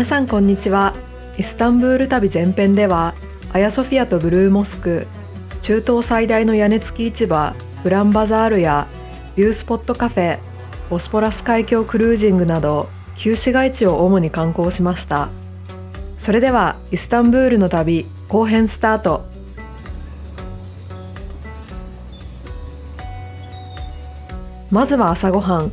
皆さんこんにちは。イスタンブール旅前編ではアヤソフィアとブルーモスク、中東最大の屋根付き市場グランバザールやビュースポットカフェ、ボスポラス海峡クルージングなど旧市街地を主に観光しました。それではイスタンブールの旅後編スタート。まずは朝ごはん。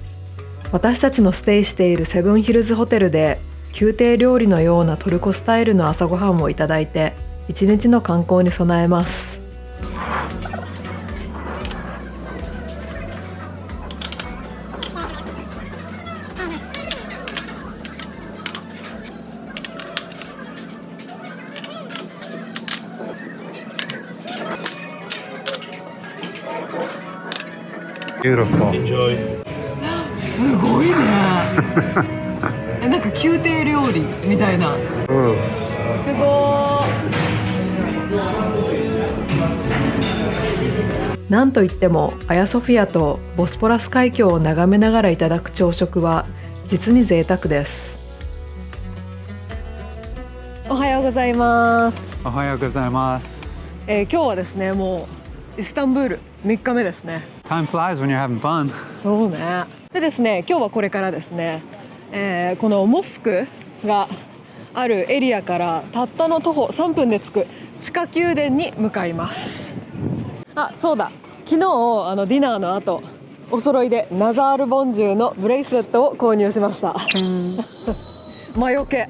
私たちのステイしているセブンヒルズホテルで宮廷料理のようなトルコスタイルの朝ごはんをいただいて一日の観光に備えます。すごいねなんか宮廷料理みたいな、すごー。なんといってもアヤソフィアとボスポラス海峡を眺めながらいただく朝食は実に贅沢です。おはようございます。おはようございます。今日はですね、もうイスタンブール3日目ですね。Time flies when you're having fun. そうね。でですね、今日はこれからですね、このモスクがあるエリアからたったの徒歩3分で着く地下宮殿に向かいます。あ、そうだ。昨日ディナーの後お揃いでナザール・ボンジューのブレイスレットを購入しました。魔除け。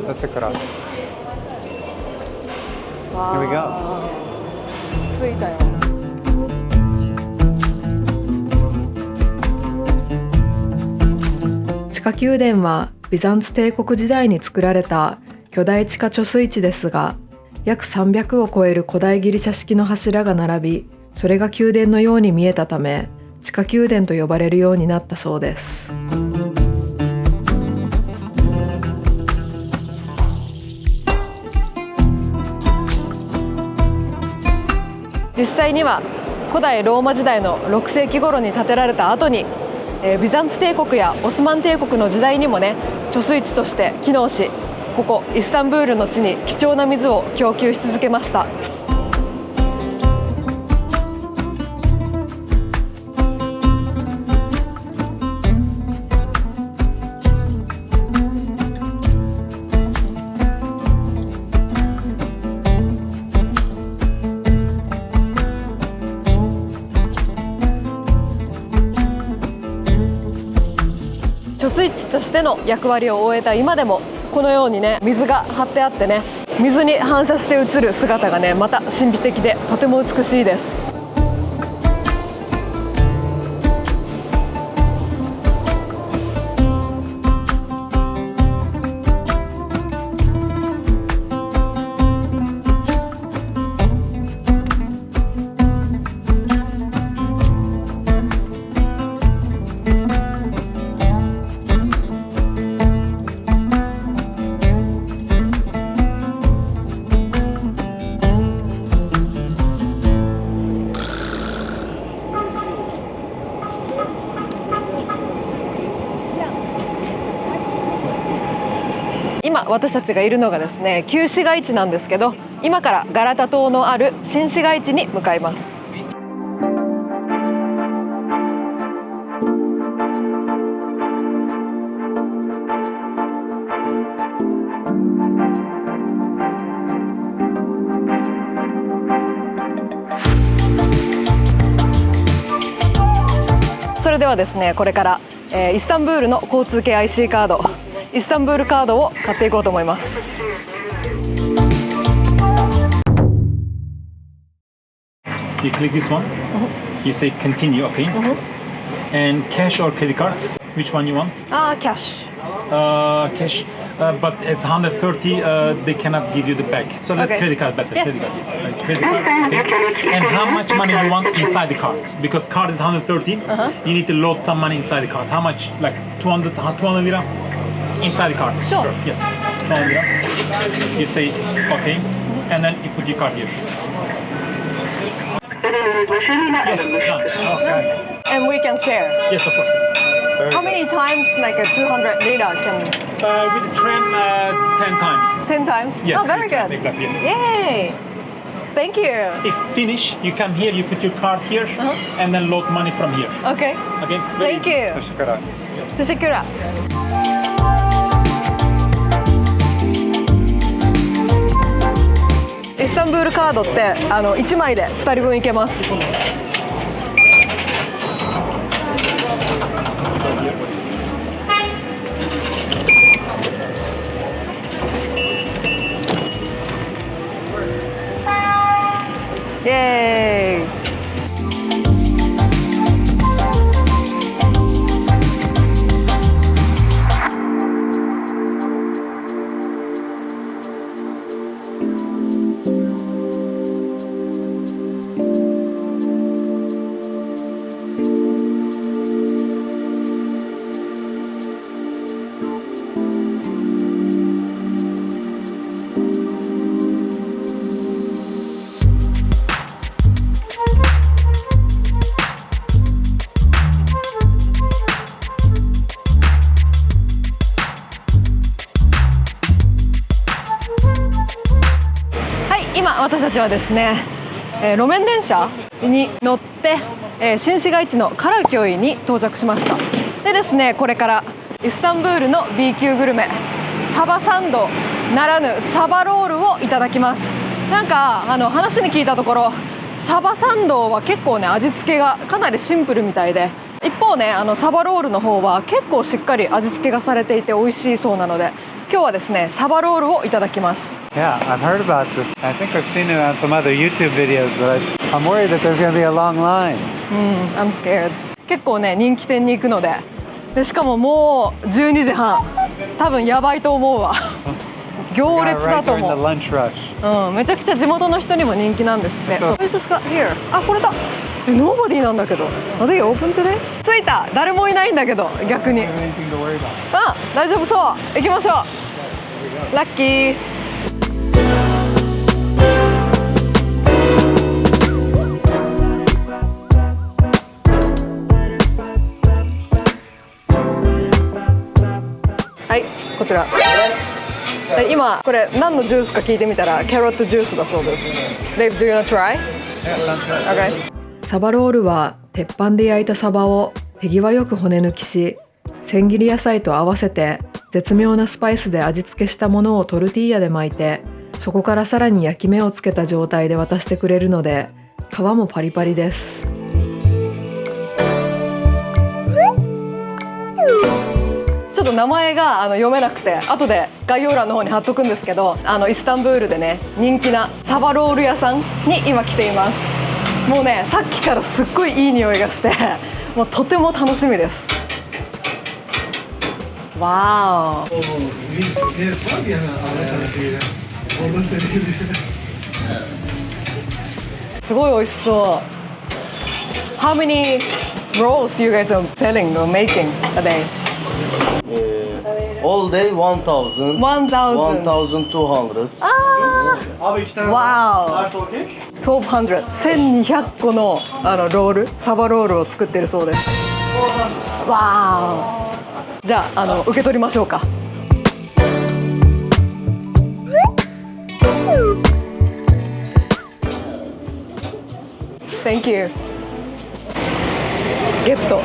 Let's check it out. Here we go. 着いたよ。地下宮殿はビザンツ帝国時代に作られた巨大地下貯水池ですが、約300を超える古代ギリシャ式の柱が並び、それが宮殿のように見えたため、地下宮殿と呼ばれるようになったそうです。実際には古代ローマ時代の6世紀頃に建てられた後にビザンツ帝国やオスマン帝国の時代にもね、貯水池として機能し、ここイスタンブールの地に貴重な水を供給し続けました。貯水池としての役割を終えた今でもこのようにね、水が張ってあってね、水に反射して映る姿がね、また神秘的でとても美しいです。今私たちがいるのがですね、旧市街地なんですけど、今からガラタ島のある新市街地に向かいます。それではですね、これからイスタンブールの交通系 IC カード、イスタンブールカードを買っていこうと思います。You click this one. You say continue, okay? And cash or credit card? Which one you want? Cash. cash, but as 130, they cannot give you the back. So let's Okay. credit card better. Yes. Credit card, yes. Credit card. Okay. And how much money you want inside the card? Because card is 130, you need to load some money inside the card. How much? Like 200 lira inside the card. Sure. Yes. 200 lira. You say okay, and then you put your card here. Yes, done. Okay. And we can share. Yes, of course. How many times like a 200 lira can? With the tram, 10 times. 10 times? Yes. Oh, very you can. good. Exactly. Yes. Yay! Thank you. If finish, you come here, you put your card here, and then load money from here. Okay. Okay. Thank you. Teşekkürler. Teşekkürler.イスタンブールカードって1枚で2人分いけます。イエーイ。今私たちはですね、路面電車に乗って、新市街地のカラキョイに到着しました。でですね、これからイスタンブールの B 級グルメサバサンドならぬサバロールをいただきます。なんか話に聞いたところサバサンドは結構ね味付けがかなりシンプルみたいで、一方ねサバロールの方は結構しっかり味付けがされていて美味しいそうなので、今日はですねサバロールをいただきます。 Yeah, I've heard about this. I think I've seen it on some other YouTube videos, but I'm worried that there's going to be a long line. I'm scared. 結構ね人気店に行くので、しかももう12時半、多分やばいと思うわ。行列 Yeah, だ right と during the 思う。 lunch rush. めちゃくちゃ地元の人にも人気なんですって。そう So, this is here. あ、これだ。ノーバディなんだけど。Are they open today? 着いた。誰もいないんだけど逆に。 Anything to worry about? あ、大丈夫そう。行きましょう。ラッキー。はい、こちら。今これ何のジュースか聞いてみたらキャロットジュースだそうです。Dave, do you wanna try? Yeah, sounds good. Okay. サバロールは鉄板で焼いたサバを手際よく骨抜きし、千切り野菜と合わせて絶妙なスパイスで味付けしたものをトルティーヤで巻いて、そこからさらに焼き目をつけた状態で渡してくれるので、皮もパリパリです。ちょっと名前が読めなくて後で概要欄の方に貼っとくんですけど、イスタンブールでね人気なサバロール屋さんに今来ています。もうねさっきからすっごいいい匂いがしてもうとても楽しみです。わーすごい美味しそう。How many rolls you guys are selling or making a day? All day 1,000. 1,000 1,200. わー1200 1200個のロールサバロールを作ってるそうです。わーじゃあ受け取りましょうか。Thank you ゲット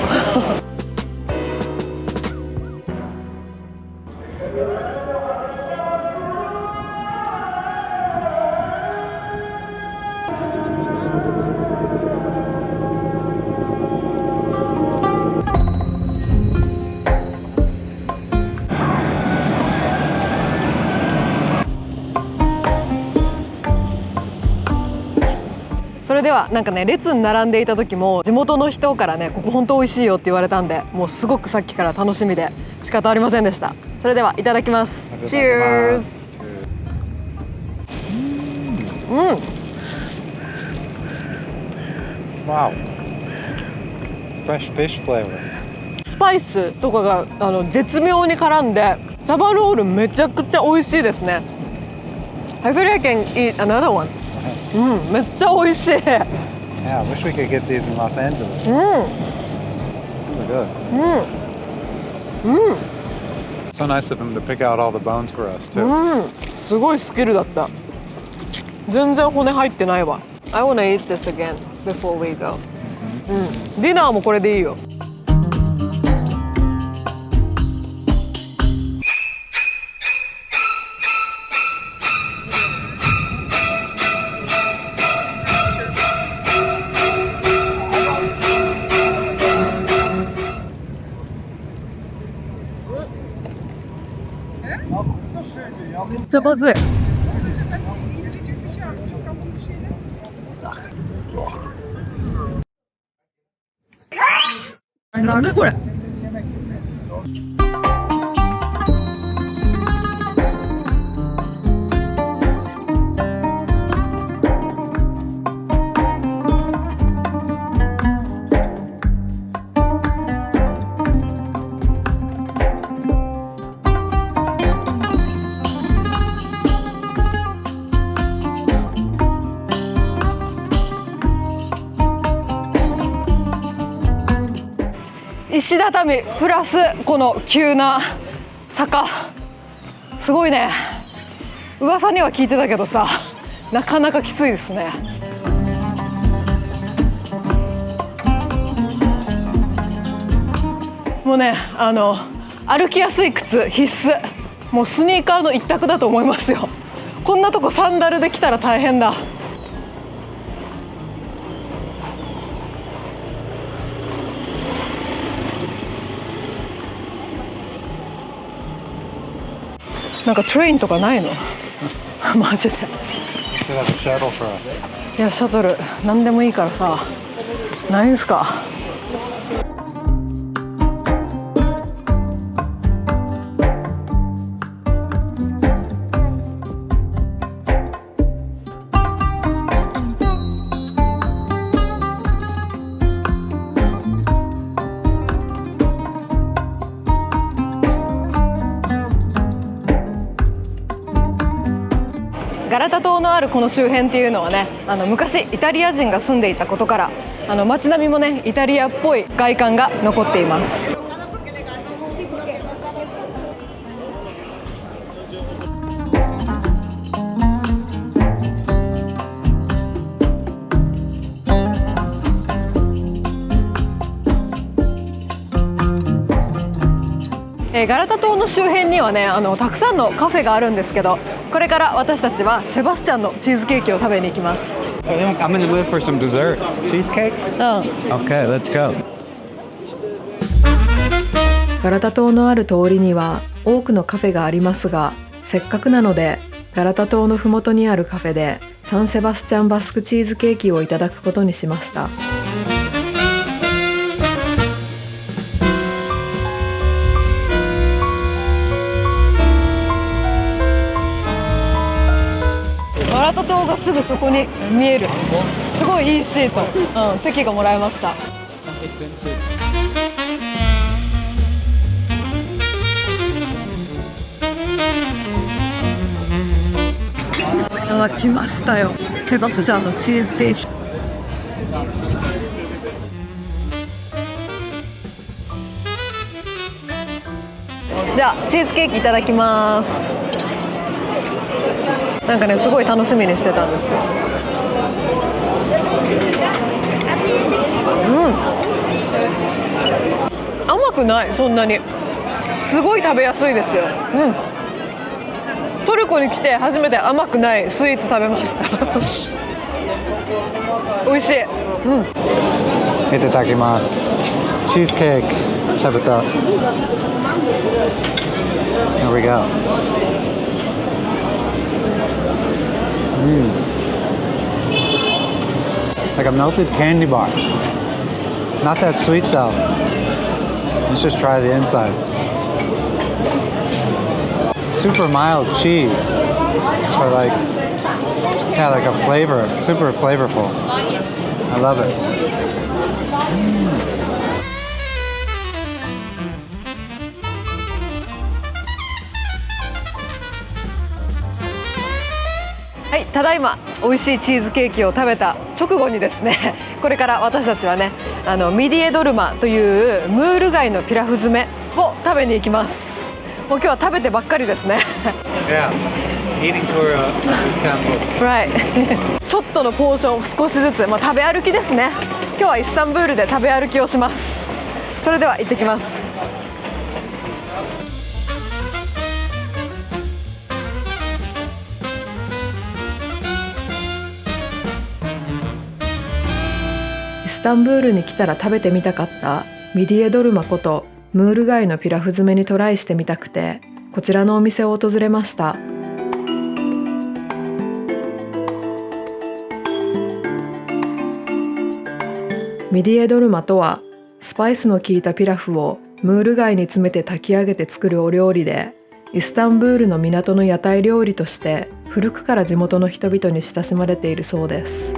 それではなんかね列に並んでいた時も地元の人からねここ本当美味しいよって言われたんで、もうすごくさっきから楽しみで仕方ありませんでした。それではいただきます。Cheers。Wow. Fresh fish flavor. スパイスとかが絶妙に絡んで、サバロールめちゃくちゃ美味しいですね。I feel like I can eat another one. めっちゃ美味しい。Yeah, I wish we could get these in Los Angeles. Really good. So nice of them to pick out all the bones for us too. すごいスキルだった。全然骨入ってないわ。I wanna eat this again before we go. ディナーもこれでいいよ。めっちゃまずい。なんだこれ。石畳プラスこの急な坂、すごいね。噂には聞いてたけどさ、なかなかきついですね。もうね、歩きやすい靴必須。もうスニーカーの一択だと思いますよ。こんなとこサンダルで来たら大変だ。なんかトレインとかないの？マジで。いや、シャトル何でもいいからさ、ないんすか？ガラタ島のあるこの周辺っていうのはね、昔イタリア人が住んでいたことから、街並みもねイタリアっぽい外観が残っています。ガラタ島の周辺にはねたくさんのカフェがあるんですけど、これから私たちはセバスチャンのチーズケーキを食べに行きます。I'm in the mood for some dessert. Cheesecake? Okay, let's go. ガラタ島のある通りには多くのカフェがありますが、せっかくなのでガラタ島のふもとにあるカフェでサンセバスチャンバスクチーズケーキをいただくことにしました。ガラタ島がすぐそこに見える。すごいいいシート、席がもらえました。来ましたよ、セバスチャンのチーズケーキ。じゃあチーズケーキいただきます。なんかねすごい楽しみにしてたんですよ。甘くない、そんなに。すごい食べやすいですよ。トルコに来て初めて甘くないスイーツ食べました。美味しい。いただきます。チーズケーキ食べた。Here we go. like a melted candy bar. Not that sweet though. Let's just try the inside. Super mild cheese, but like, yeah, like a flavor, super flavorful. I love it.はい、ただいま美味しいチーズケーキを食べた直後にですね、これから私たちはね、ミディエドルマというムール貝のピラフ詰めを食べに行きます。もう今日は食べてばっかりですね。Yeah, eating tour of Istanbul. Right. ちょっとのポーションを少しずつ、食べ歩きですね。今日はイスタンブールで食べ歩きをします。それでは行ってきます。イスタンブールに来たら食べてみたかったミディエドルマことムール貝のピラフ詰めにトライしてみたくて、こちらのお店を訪れました。ミディエドルマとはスパイスの効いたピラフをムール貝に詰めて炊き上げて作るお料理で、イスタンブールの港の屋台料理として古くから地元の人々に親しまれているそうです。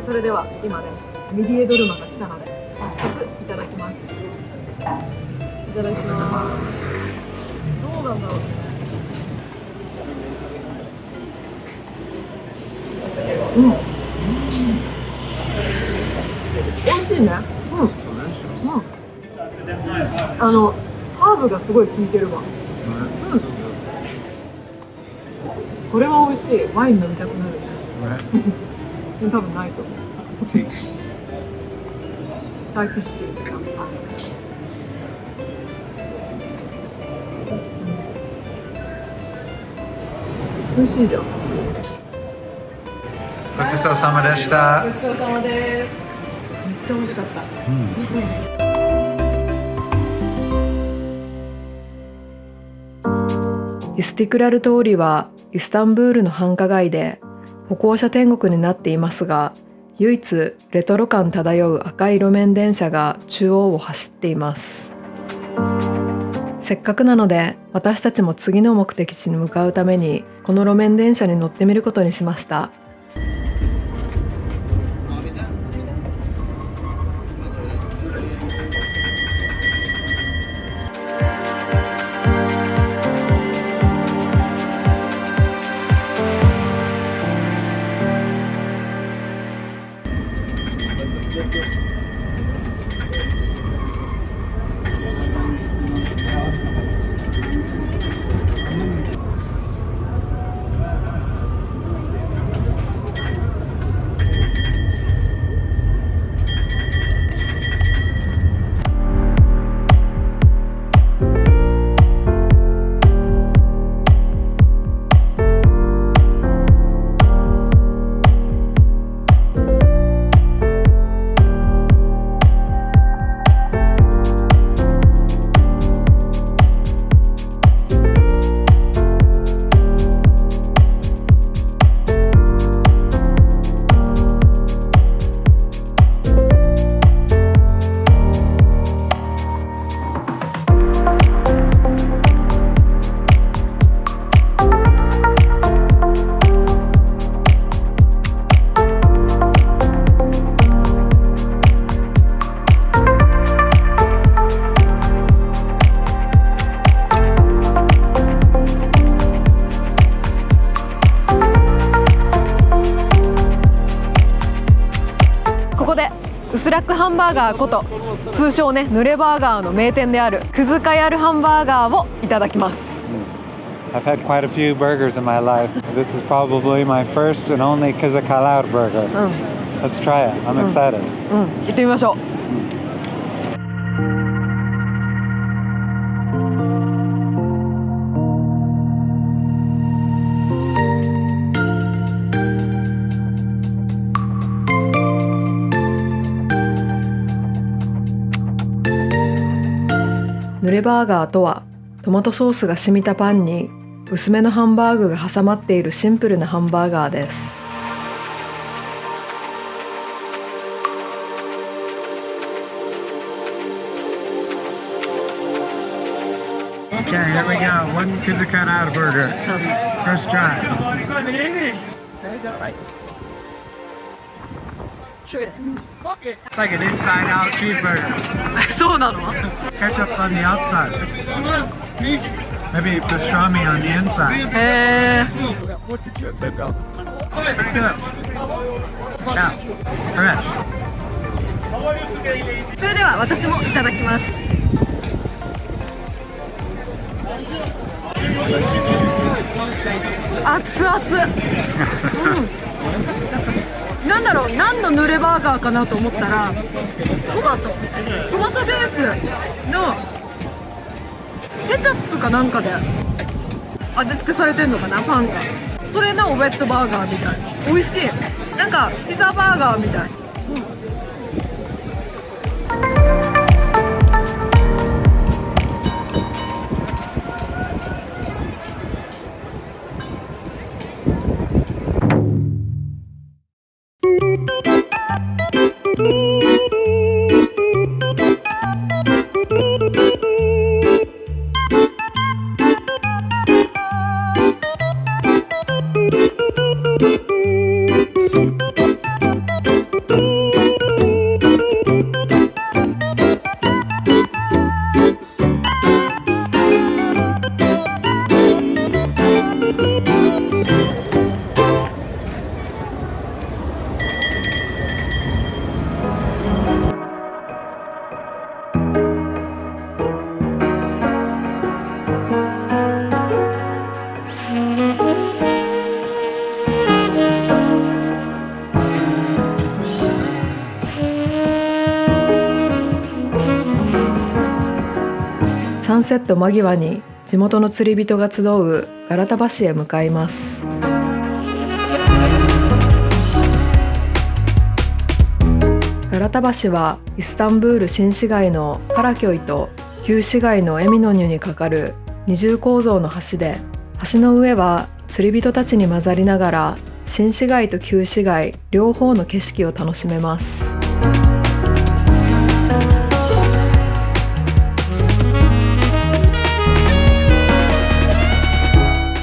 それでは今ね、ミディエドルマが来たので早速いただきます。いただきます。どうなんだろうね。美味しいね。ハーブがすごい効いてるわ。これは美味しい。ワイン飲みたくなるね。多分ないと思う。タイプしてるけど。美味しいじゃん、普通。ごちそうさまでした。ごちそうさまです。めっちゃ美味しかった。イスティクラル通りはイスタンブールの繁華街で歩行者天国になっていますが、唯一レトロ感漂う赤い路面電車が中央を走っています。せっかくなので私たちも次の目的地に向かうためにこの路面電車に乗ってみることにしました。ウスラックハンバーガーこと通称ねヌレバーガーの名店であるクズカヤルハンバーガーをいただきます。I've had quite a few burgers in my life. This is probably my first and only Kızılkalar burger. Let's try it. I'm excited. 行ってみましょう。ヌレバーガーとはトマトソースが染みたパンに薄めのハンバーグが挟まっているシンプルなハンバーガーです。Okay, here we go. One Katakana burger. First try. It's like an inside-out cheeseburger. そうなの？ Ketchup on the outside. Maybe pastrami on the inside. へー。 Pretty good. Yeah, fresh. それでは私もいただきます。熱々。なんだろう、何のヌレバーガーかなと思ったらトマトベースのケチャップかなんかで味付けされてんのかな、パンが。それのウェットバーガーみたい。美味しい。なんかピザバーガーみたい。サンセット間際に地元の釣り人が集うガラタ橋へ向かいます。ガラタ橋はイスタンブール新市街のカラキョイと旧市街のエミノニュにかかる二重構造の橋で、橋の上は釣り人たちに混ざりながら新市街と旧市街両方の景色を楽しめます。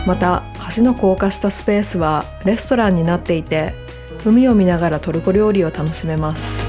また橋の高架下スペースはレストランになっていて、海を見ながらトルコ料理を楽しめます。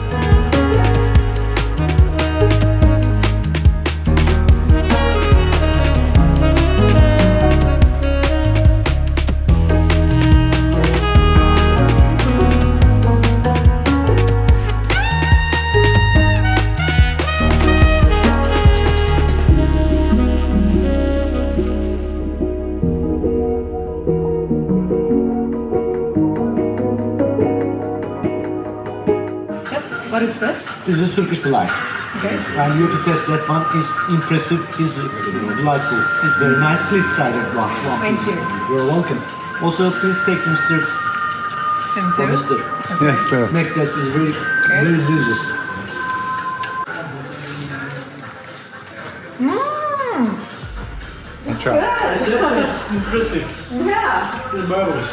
What is this? This is Turkish delight. Okay. And you to test that one is impressive, is delightful. It's very nice. Please try that once. Thank you. You're welcome. Also, please take Mr. For Mr. Yes, sir. Make test is very, very delicious. Try. Impressive. Yeah. It's marvelous.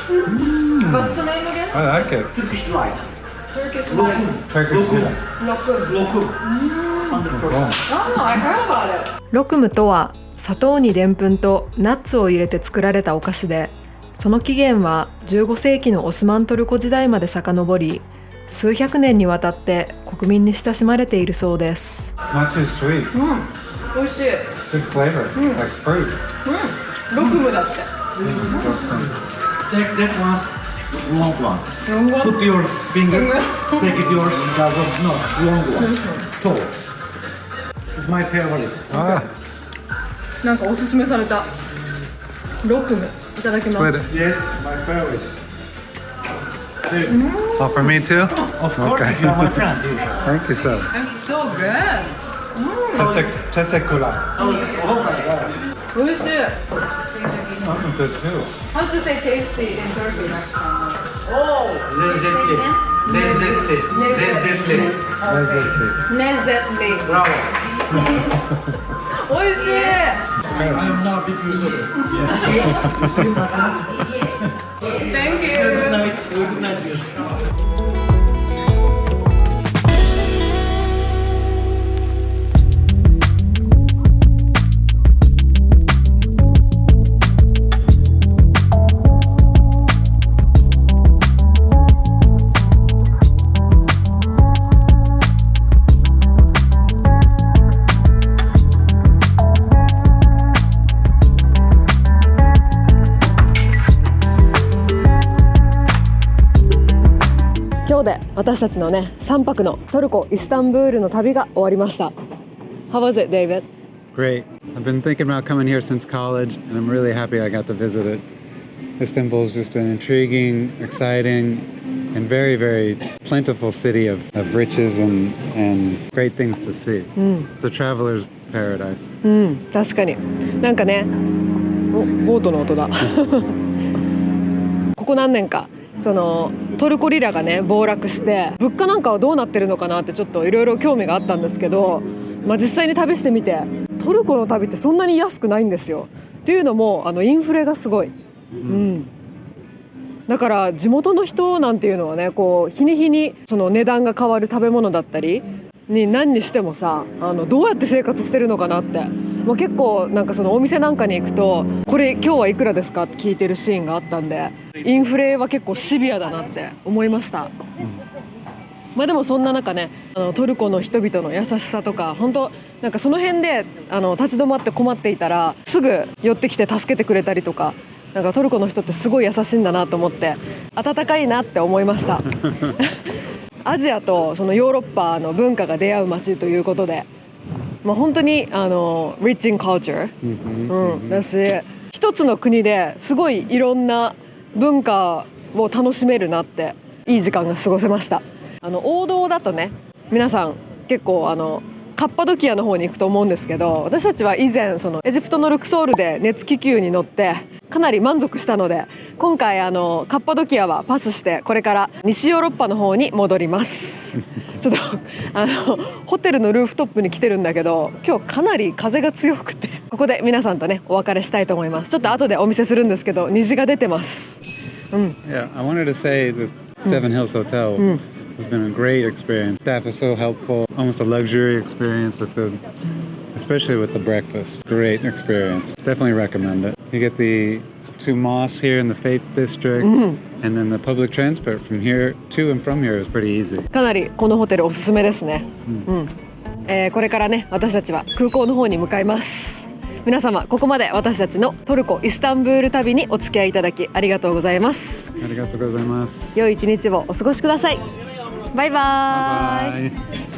What's the name again? I like it. Turkish delight. Turkish life. Turkish delight. Lokum. Lokum. ああ、I heard about it. ロクムとは砂糖にでんぷんとナッツを入れて作られたお菓子で、その起源は15世紀のオスマントルコ時代まで遡り、数百年にわたって国民に親しまれているそうです。 Not too sweet. 美味しい。 Good flavor. Like fruit. ロクムだって。 Take that one. Long one. Long one? Put your finger. Finger. Take it yours because of no long one. Tall. It's my favorite. Ah, なんかおすすめされた。ロクムいただきま split す。 it. Yes, my favorite. Oh, for me too? Of course, Okay. you are my friend. Dude. Thank you, sir. It's so good. Tesekula. Oh my god. 美味しい。 I'm good too. How to say tasty in Turkey? Lezzetli. Lezzetli. Lezzetli. Lezzetli. Bravo. 美味しい。I am now big YouTuber. Thank you. Good night. Good night, dears. 今日で私たちのね3泊のトルコイスタンブールの旅が終わりました。How was it, David? Great. I've been thinking about coming here since college, and I'm really happy I got to visit it. Istanbul is just an intriguing, exciting, and very, very plentiful city of riches and great things to see. It's a traveler's paradise. うん、確かに。なんかね、ボートの音だ。ここ何年か。そのトルコリラがね暴落して物価なんかはどうなってるのかなってちょっといろいろ興味があったんですけど、実際に旅してみてトルコの旅ってそんなに安くないんですよ。っていうのもインフレがすごい、だから地元の人なんていうのはねこう日に日にその値段が変わる食べ物だったりに何にしてもさどうやって生活してるのかなって。結構なんかそのお店なんかに行くとこれ今日はいくらですかって聞いてるシーンがあったんでインフレは結構シビアだなって思いました。でもそんな中ねトルコの人々の優しさとか本当なんかその辺で立ち止まって困っていたらすぐ寄ってきて助けてくれたりとかなんかトルコの人ってすごい優しいんだなと思って温かいなって思いました。アジアとそのヨーロッパの文化が出会う街ということで。本当にrich in culture、だし一つの国ですごいいろんな文化を楽しめるなっていい時間が過ごせました。王道だとね皆さん結構カッパドキアの方に行くと思うんですけど私たちは以前そのエジプトのルクソールで熱気球に乗ってかなり満足したので今回カッパドキアはパスしてこれから西ヨーロッパの方に戻ります。ちょっとホテルのルーフトップに来てるんだけど今日かなり風が強くてここで皆さんとねお別れしたいと思います。ちょっと後でお見せするんですけど虹が出てます。Yeah, I wanted to say the Seven Hills Hotel has been a great experience. Staff is so helpful, almost a luxury experience especially with the breakfast. Great experience. Definitely recommend it. You get the to mosques here in the Faith District, and then the public transport from here to and from here is pretty easy. かなりこのホテルおすすめですね。これからね私たちは空港の方に向かいます。皆様ここまで私たちのトルコイスタンブール旅にお付き合いいただきありがとうございます。ありがとうございます。良い一日をお過ごしください。バイバイ。Bye bye.